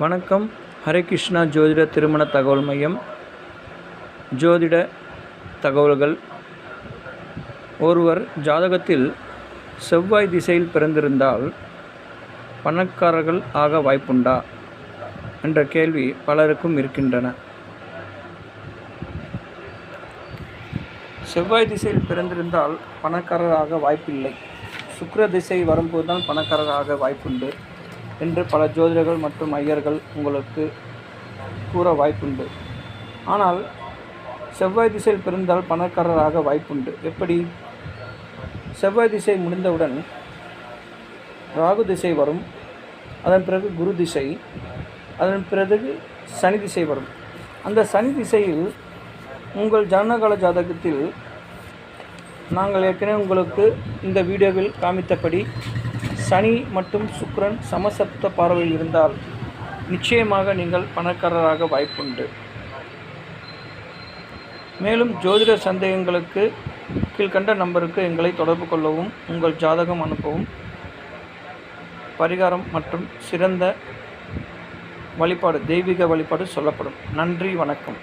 வணக்கம். ஹரே கிருஷ்ணா ஜோதிட திருமண தகவல் மையம். ஜோதிட தகவல்கள். ஒருவர் ஜாதகத்தில் செவ்வாய் திசையில் பிறந்திருந்தால் பணக்காரர்கள் ஆக வாய்ப்புண்டா என்ற கேள்வி பலருக்கும் இருக்கின்றன. செவ்வாய் திசையில் பிறந்திருந்தால் பணக்காரராக வாய்ப்பில்லை. சுக்கிர திசை வரும்போது தான் பணக்காரராக வாய்ப்புண்டு என்று பல ஜோதிடர்கள் மற்றும் ஐயர்கள் உங்களுக்கு கூற வாய்ப்புண்டு. ஆனால் செவ்வாய் திசையில் பிறந்தால் பணக்காரராக வாய்ப்புண்டு. எப்படி? செவ்வாய் திசை முடிந்தவுடன் ராகு திசை வரும், அதன் பிறகு குரு திசை, அதன் பிறகு சனி திசை வரும். அந்த சனி திசையில் உங்கள் ஜனனகால ஜாதகத்தில் நாங்கள் ஏற்கனவே உங்களுக்கு இந்த வீடியோவில் காமித்தபடி சனி மற்றும் சுக்கிரன் சமசப்த பார்வையில் இருந்தால் நிச்சயமாக நீங்கள் பணக்காரராக வாய்ப்புண்டு. மேலும் ஜோதிட சந்தேகங்களுக்கு கீழ்கண்ட நம்பருக்கு எங்களை தொடர்பு கொள்ளவும், உங்கள் ஜாதகம் அனுப்பவும், பரிகாரம் மற்றும் சிறந்த வழிபாடு, தெய்வீக வழிபாடு சொல்லப்படும். நன்றி, வணக்கம்.